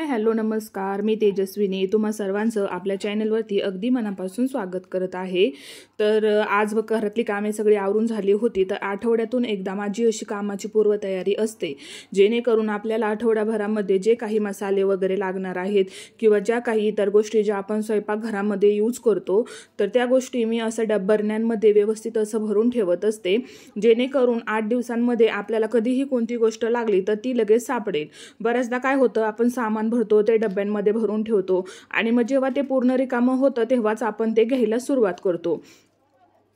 Hello नमस्कार, मी तेजस्विनी तुम्हा सर्वांचं आपल्या चॅनलवरती अगदी मनापासून स्वागत करत आहे। तर आज घरातली कामे सगळी आवरून झाली होती, तर आठवड्यातून एकदा माझी अशी कामाची पूर्वतयारी असते, जेणेकरून आपल्याला आठवड्याभरामध्ये जे काही मसाले वगैरे लागणार आहेत किंवा ज्या काही इतर गोष्टी ज्या आपण स्वयंपाकघरामध्ये यूज करतो, तर त्या गोष्टी मी असं डब्बरण्यांमध्ये व्यवस्थित असं भरून ठेवत असते, जेणेकरून 8 दिवसांमध्ये आपल्याला कधीही कोणती गोष्ट लागली तर ती लगेच सापडेल। बऱ्याचदा काय होतं, आपण सामान भरतो ते डब्यांमध्ये भरून ठेवतो आणि मग जेव्हा ते पूर्ण रिकामं होतं तेव्हाच आपण ते घ्यायला सुरुवात करतो।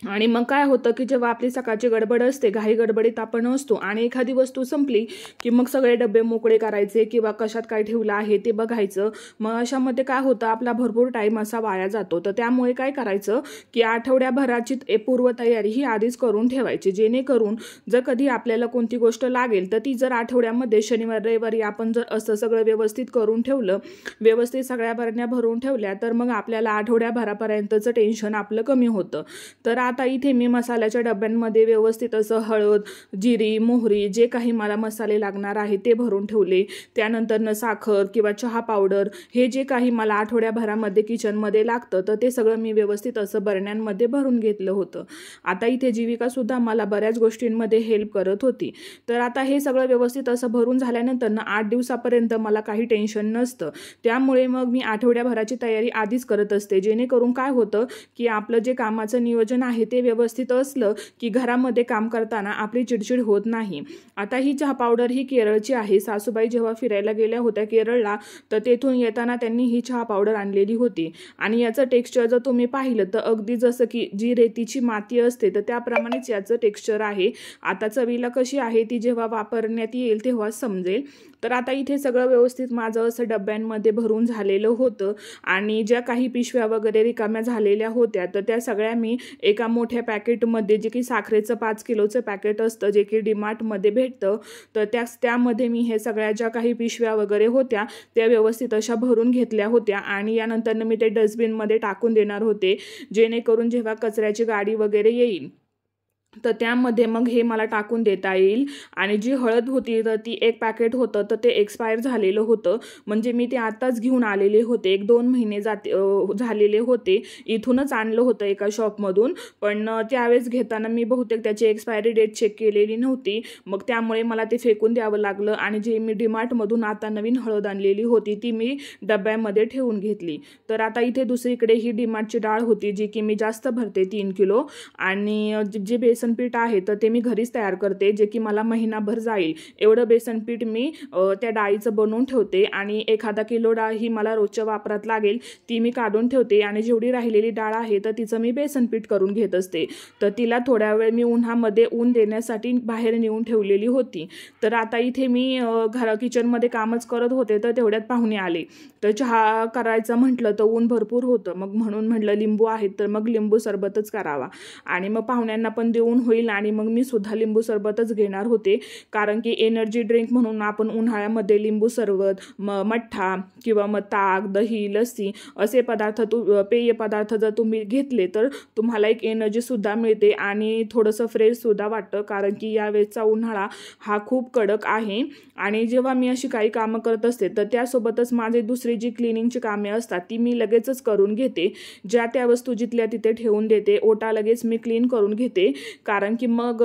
आणि मग काय होतं की जेव्हा आपली सकाळची गडबड असते, घाई गडबडीत आपण असतो आणि एखादी वस्तू संपली की मग सगळे डबे मोकळे करायचे किंवा कशात काय ठेवलं आहे ते बघायचं। मग अशामध्ये काय होतं, आपला भरपूर टाईम असा वाया जातो। तर त्यामुळे काय करायचं की आठवड्याभराची पूर्वतयारी ही आधीच करून ठेवायची, जेणेकरून जर कधी आपल्याला कोणती गोष्ट लागेल तर ती जर आठवड्यामध्ये शनिवार रविवारी आपण जर असं सगळं व्यवस्थित करून ठेवलं, व्यवस्थित सगळ्या बरण्या भरून ठेवल्या, तर मग आपल्याला आठवड्याभरापर्यंतचं टेन्शन आपलं कमी होतं। तर आता इथे मी मसाल्याच्या डब्यांमध्ये व्यवस्थित असं हळद, जिरी, मोहरी जे काही मला मसाले लागणार आहेत ते भरून ठेवले। त्यानंतर साखर किंवा चहा पावडर हे जे काही मला आठवड्याभरामध्ये किचनमध्ये लागतं तर ते सगळं मी व्यवस्थित असं बरण्यांमध्ये भरून घेतलं होतं। आता इथे जीविका सुद्धा मला बऱ्याच गोष्टींमध्ये हेल्प करत होती। तर आता हे सगळं व्यवस्थित असं भरून झाल्यानंतर 8 दिवसापर्यंत मला काही टेन्शन नसतं। त्यामुळे मग मी आठवड्याभराची तयारी आधीच करत असते, जेणेकरून काय होतं की आपलं जे कामाचं नियोजन आहे ते व्यवस्थित असलं की घरामध्ये काम करताना आपली चिडचिड होत नाही। आता ही चहा पावडर ही केरळची आहे। सासूबाई जेव्हा फिरायला गेल्या होत्या केरळला, तर तेथून येताना त्यांनी ही चहा पावडर आणलेली होती आणि याचं टेक्स्चर जर तुम्ही पाहिलं तर अगदी जसं की जी रेतीची माती असते तर त्याप्रमाणेच याचं टेक्स्चर आहे। आता चवीला कशी आहे ती जेव्हा वापरण्यात येईल तेव्हा समजेल। तर आता इथे सगळं व्यवस्थित माझं असं डब्यांमध्ये भरून झालेलं होतं आणि ज्या काही पिशव्या वगैरे रिकाम्या झालेल्या होत्या तर त्या सगळ्या मी एका मोठ्या पॅकेटमध्ये, जे की साखरेचं 5 किलोचं पॅकेट असतं जे की डीमार्टमध्ये भेटतं, तर त्यामध्ये मी हे सगळ्या ज्या काही पिशव्या वगैरे होत्या त्या व्यवस्थित अशा भरून घेतल्या होत्या आणि यानंतर मी ते डस्टबिनमध्ये टाकून देणार होते, जेणेकरून जेव्हा कचऱ्याची गाडी वगैरे येईल तर त्यामध्ये मग हे मला टाकून देता येईल। आणि जी हळद होती तर ती एक पॅकेट होतं तर ते एक्सपायर झालेलं होतं, म्हणजे मी ते आताच घेऊन आलेले होते, 1-2 महिने झालेले होते, इथूनच आणलं होतं एका शॉपमधून, पण त्यावेळेस घेताना मी बहुतेक त्याची एक्सपायरी डेट चेक केलेली नव्हती, मग त्यामुळे मला ते फेकून द्यावं लागलं। आणि जे मी डीमार्टमधून आता नवीन हळद आणलेली होती ती मी डब्यामध्ये ठेवून घेतली। तर आता इथे दुसरीकडे ही डीमार्टची डाळ होती जी की मी जास्त भरते 3 किलो, आणि जे बेसन पीठ आहे तर ते मी घरीच तयार करते, जे की मला महिनाभर जाईल एवढं बेसन पीठ मी त्या डाळीचं बनवून ठेवते आणि 1/2 किलो डाळ ही मला रोजच्या वापरात लागेल ती मी काढून ठेवते आणि जेवढी राहिलेली डाळ आहे तर तिचं मी बेसन पीठ करून घेत असते। तर तिला थोड्या वेळ मी उन्हामध्ये ऊन देण्यासाठी बाहेर नेऊन ठेवलेली होती। तर आता इथे मी किचनमध्ये कामच करत होते तर तेवढ्यात पाहुणे आले, तर चहा करायचं म्हटलं तर ऊन भरपूर होतं, मग म्हणून म्हटलं लिंबू आहेत तर मग लिंबू सरबतच करावा आणि मग पाहुण्यांना पण देऊन होईल आणि मग मी सुद्धा लिंबू सरबतच घेणार होते, कारण की एनर्जी ड्रिंक म्हणून आपण उन्हाळ्यामध्ये लिंबू सरबत, मठ्ठा किंवा मग ताक, दही, लस्सी असे पेय पदार्थ जर तुम्ही घेतले तर तुम्हाला एक एनर्जी सुद्धा मिळते आणि थोडंसं फ्रेश सुद्धा वाटतं, कारण की यावेळेचा उन्हाळा हा खूप कडक आहे। आणि जेव्हा मी अशी काही कामं करत असते तर त्यासोबतच माझी दुसरी जी क्लिनिंगची कामे असतात ती मी लगेचच करून घेते, ज्या त्या वस्तू जिथल्या तिथे ठेवून देते, ओटा लगेच मी क्लीन करून घेते, कारण की मग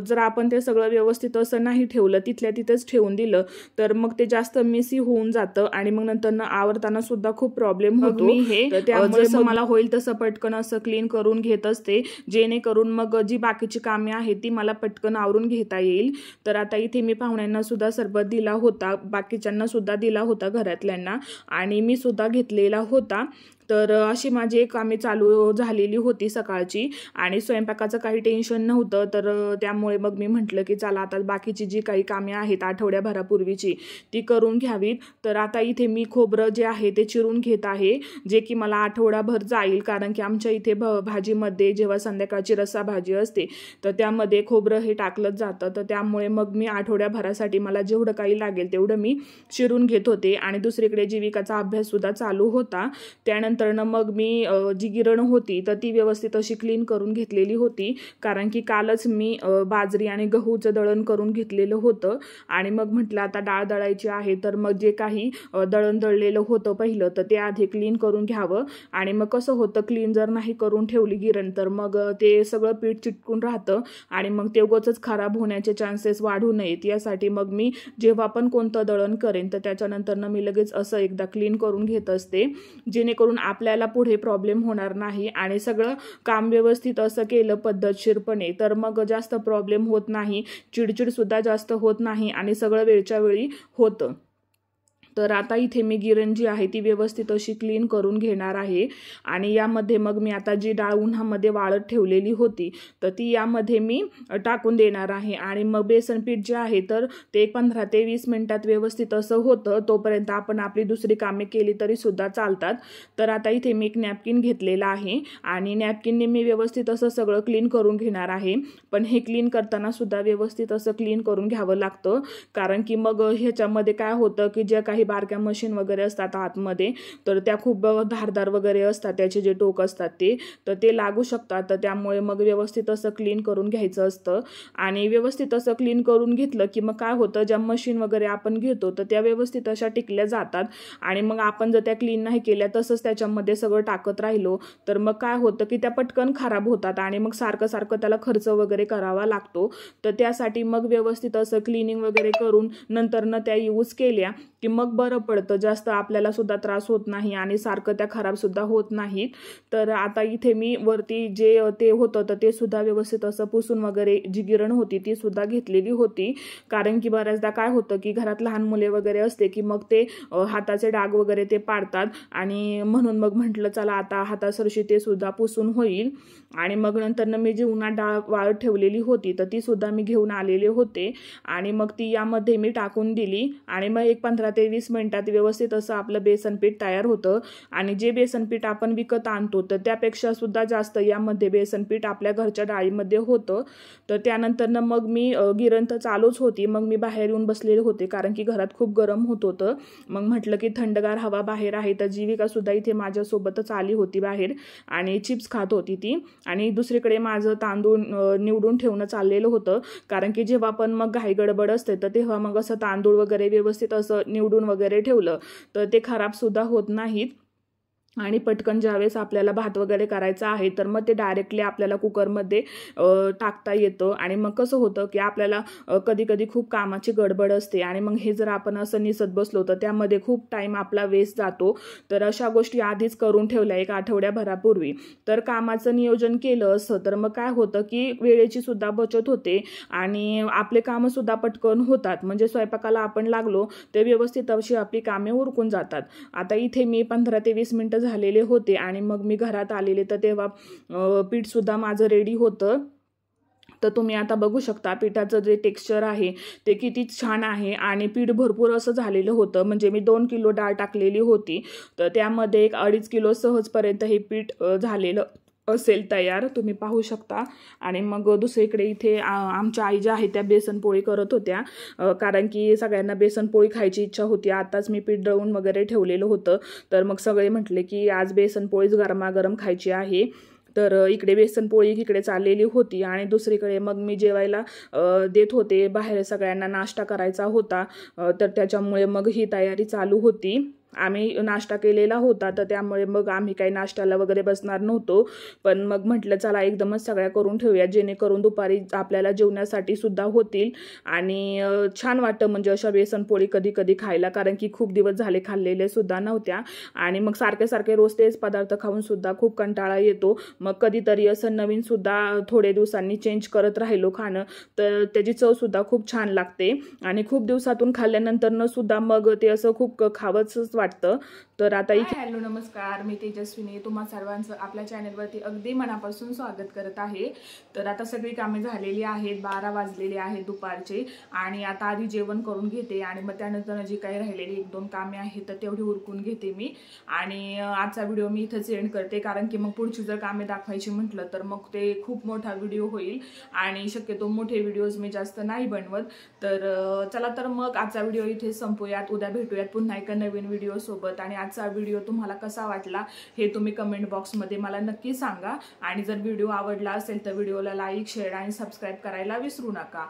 जर आपण ते सगळं व्यवस्थित असं नाही ठेवलं, तिथल्या तिथेच ठेवून दिलं तर मग ते जास्त मेसी होऊन जातं आणि मग नंतर आवरताना सुद्धा खूप प्रॉब्लेम होतो। मी हे जसं मला होईल तसं पटकन असं क्लीन करून घेत असते, जेणेकरून मग जी बाकीची कामे आहेत ती मला पटकन आवरून घेता येईल। तर आता इथे मी पाहुण्यांना सुद्धा सरबत दिला होता, बाकीच्यांना सुद्धा दिला होता घरातल्यांना, आणि मी सुद्धा घेतलेला होता। तर अशी माझी कामे चालू झालेली होती सकाळची आणि स्वयंपाकाचं काही टेन्शन नव्हतं, तर त्यामुळे मग मी म्हटलं की चला आता बाकीची जी काही कामे आहेत आठवड्याभरापूर्वीची ती करून घ्यावीत। तर आता इथे मी खोबरं जे आहे ते चिरून घेत आहे, जे की मला आठवडाभर जाईल, कारण की आमच्या इथे भाजीमध्ये जेव्हा संध्याकाळची रस्सा भाजी असते तर त्यामध्ये खोबरं हे टाकलंच जातं, तर त्यामुळे मग मी आठवड्याभरासाठी मला जेवढं काही लागेल तेवढं मी चिरून घेत होते। आणि दुसरीकडे जीविकाचा अभ्यास सुद्धा चालू होता। त्यानंतर त्यानंतरनं मग मी जी गिरण होती तर ती व्यवस्थित अशी क्लीन करून घेतलेली होती, कारण की कालच मी बाजरी आणि गहूचं दळण करून घेतलेलं होतं. आणि मग म्हटलं आता डाळ दळायची आहे, तर मग जे काही दळण दळलेलं होतं पहिलं तर ते आधी क्लीन करून घ्यावं. आणि मग कसं होतं, क्लीन जर नाही करून ठेवली गिरण तर मग ते सगळं पीठ चिटकून राहतं आणि मग ते उगाचच खराब होण्याचे चान्सेस वाढू नयेत यासाठी मग मी जेव्हा पण कोणतं दळण करेन तर त्याच्यानंतरनं मी लगेच असं एकदा क्लीन करून घेत असते, जेणेकरून आपल्याला पुढे प्रॉब्लेम होणार नाही. आणि सगळं काम व्यवस्थित असं केलं पद्धतशीरपणे तर मग जास्त प्रॉब्लेम होत नाही, चिडचिड सुद्धा जास्त होत नाही आणि सगळं वेळच्या वेळी होतं. तर आता इथे मी गिरण जी आहे ती व्यवस्थित अशी क्लीन करून घेणार आहे. आणि यामध्ये मग मी आता जी डाळ उन्हामध्ये वाळत ठेवलेली होती तर ती यामध्ये मी टाकून देणार आहे. आणि मग बेसन पीठ जे आहे तर ते 15 ते 20 मिनिटात व्यवस्थित असं होतं, तोपर्यंत आपण आपली दुसरी कामे केली तरी सुद्धा चालतात. तर आता इथे मी एक नॅपकिन घेतलेला आहे आणि नॅपकिनने मी व्यवस्थित असं सगळं क्लीन करून घेणार आहे. पण हे क्लीन करताना सुद्धा व्यवस्थित असं क्लीन करून घ्यावं लागतं, कारण की मग ह्याच्यामध्ये काय होतं की ज्या काही बारक्या मशीन वगैरे असतात आतमध्ये तर त्या खूप धारदार वगैरे असतात, त्याचे जे टोक असतात ते लागू शकतात. तर त्यामुळे मग व्यवस्थित असं क्लीन करून घ्यायचं असतं. आणि व्यवस्थित असं क्लीन करून घेतलं की मग काय होतं, ज्या मशीन वगैरे आपण घेतो तर त्या व्यवस्थित अशा टिकल्या जातात. आणि मग आपण जर त्या क्लीन नाही केल्या तसंच त्याच्यामध्ये सगळं टाकत राहिलो तर मग काय होतं की त्या पटकन खराब होतात आणि मग सारखं सारखं त्याला खर्च वगैरे करावा लागतो. तर त्यासाठी मग व्यवस्थित असं क्लिनिंग वगैरे करून नंतरनं त्या यूज केल्या की मग बरं पडतं, जास्त आपल्याला सुद्धा त्रास होत नाही आणि सारखं त्या खराब सुद्धा होत नाहीत. तर आता इथे मी वरती जे ते होतं तर ते सुद्धा व्यवस्थित असं पुसून वगैरे जी गिरण होती ती सुद्धा घेतलेली होती, कारण की बऱ्याचदा काय होतं की घरात लहान मुले वगैरे असते की मग ते हाताचे डाग वगैरे ते पाडतात. आणि म्हणून मग म्हटलं चला आता हातासरशी ते सुद्धा पुसून होईल. आणि मग नंतरनं मी जी उन्हात डाळ वाळत ठेवलेली होती तर ती सुद्धा मी घेऊन आलेले होते आणि मग ती यामध्ये मी टाकून दिली. आणि मग एक 15 ते 20 मिनिटात व्यवस्थित असं आपलं बेसन पीठ तयार होतं. आणि जे बेसन पीठ आपण विकत आणतो तर त्यापेक्षा सुद्धा जास्त यामध्ये बेसन पीठ आपल्या घरच्या डाळीमध्ये होतं. तर त्यानंतरनं मग मी गिरण तर चालूच होती, मग मी बाहेर येऊन बसलेले होते कारण की घरात खूप गरम होत होतं. मग म्हटलं की थंडगार हवा बाहेर आहे, तर जीविका सुद्धा इथे माझ्यासोबतच आली होती बाहेर आणि चिप्स खात होती ती. आणि दुसरीकडे माझं तांदूळ निवडून ठेवणं चाललेलं होतं, कारण की जेव्हा पण मग घाई गडबड असते तर तेव्हा मग असं तांदूळ वगैरे व्यवस्थित असं निवडून वगैरे ठेवलं तर ते खराब सुद्धा होत नाहीत. आणि पटकन ज्यावेळेस आपल्याला भात वगैरे करायचा आहे तर मग ते डायरेक्टली आपल्याला कुकरमध्ये टाकता येतं. आणि मग कसं होतं की आपल्याला कधी कधी खूप कामाची गडबड असते आणि मग हे जर आपण असं निसत बसलो तर त्यामध्ये खूप टाईम आपला वेस्ट जातो. तर अशा गोष्टी आधीच करून ठेवल्या एक आठवड्याभरापूर्वी तर कामाचं नियोजन केलं असं तर मग काय होतं की वेळेची सुद्धा बचत होते आणि आपले कामं सुद्धा पटकन होतात. म्हणजे स्वयंपाकाला आपण लागलो ते व्यवस्थित अशी आपली कामे उरकून जातात. आता इथे मी 15 ते 20 मिनिटं झालेले होते आणि मग मी घरात आलेले तर तेव्हा पीठ सुद्धा माझं रेडी होतं. तर तुम्ही आता बघू शकता पिठाचं जे टेक्स्चर आहे ते किती छान आहे आणि पीठ भरपूर असं झालेलं होतं. म्हणजे मी 2 किलो डाळ टाकलेली होती तर त्यामध्ये एक 2.5 किलो सहजपर्यंत हे पीठ झालेलं असेल तयार, तुम्ही पाहू शकता. आणि मग दुसरीकडे इथे आमच्या आई ज्या आहेत त्या बेसन पोळी करत होत्या, कारण की सगळ्यांना बेसन पोळी खायची इच्छा होती. आताच मी पीठ दळून वगैरे ठेवलेलं होतं तर मग सगळे म्हटले की आज बेसन पोळीच गरमागरम खायची आहे. तर इकडे बेसन पोळी इकडे चाललेली होती आणि दुसरीकडे मग मी जेवायला देत होते. बाहेर सगळ्यांना नाश्ता करायचा होता तर त्याच्यामुळे मग ही तयारी चालू होती. आम्ही नाश्ता केलेला होता तर त्यामुळे मग आम्ही काही नाश्त्याला वगैरे बसणार नव्हतो, पण मग म्हटलं चला एकदमच सगळ्या करून ठेवूया जेणेकरून दुपारी आपल्याला जेवण्यासाठी सुद्धा होतील. आणि छान वाटतं म्हणजे अशा बेसनपोळी कधी कधी खायला, कारण की खूप दिवस झाले खाल्लेले सुद्धा नव्हत्या आणि मग सारखे सारखे रोज तेच पदार्थ खाऊन सुद्धा खूप कंटाळा येतो. मग कधीतरी असं नवीन सुद्धा थोडे दिवसांनी चेंज करत राहिलो खाणं तर त्याची चव सुद्धा खूप छान लागते आणि खूप दिवसातून खाल्ल्यानंतरनं सुद्धा मग ते असं खूप खावंच वाटतं. तर आता हॅलो नमस्कार, मी तेजस्विनी तुम्हा सर्वांचं आपल्या चॅनलवरती अगदी मनापासून स्वागत करत आहे. तर आता सगळी कामे झालेली आहेत, 12 वाजलेले आहेत दुपारचे आणि आता आधी जेवण करून घेते आणि मग त्यानंतर जी काही राहिलेली 1-2 कामे आहेत तर तेवढी उरकून घेते मी. आणि आजचा व्हिडिओ मी इथंच एंड करते, कारण की मग पुढची जर कामे दाखवायची म्हटलं तर मग ते खूप मोठा व्हिडिओ होईल आणि शक्यतो मोठे व्हिडिओज मी जास्त नाही बनवत. तर चला तर मग आजचा व्हिडिओ इथे संपूयात. उद्या भेटूयात पुन्हा एका नवीन व्हिडिओ सोबत. आणि आजचा व्हिडिओ तुम्हाला कसा वाटला हे तुम्ही कमेंट बॉक्समध्ये मला नक्की सांगा. आणि जर व्हिडिओ आवडला असेल तर व्हिडिओला लाईक, शेअर आणि सबस्क्राईब करायला विसरू नका.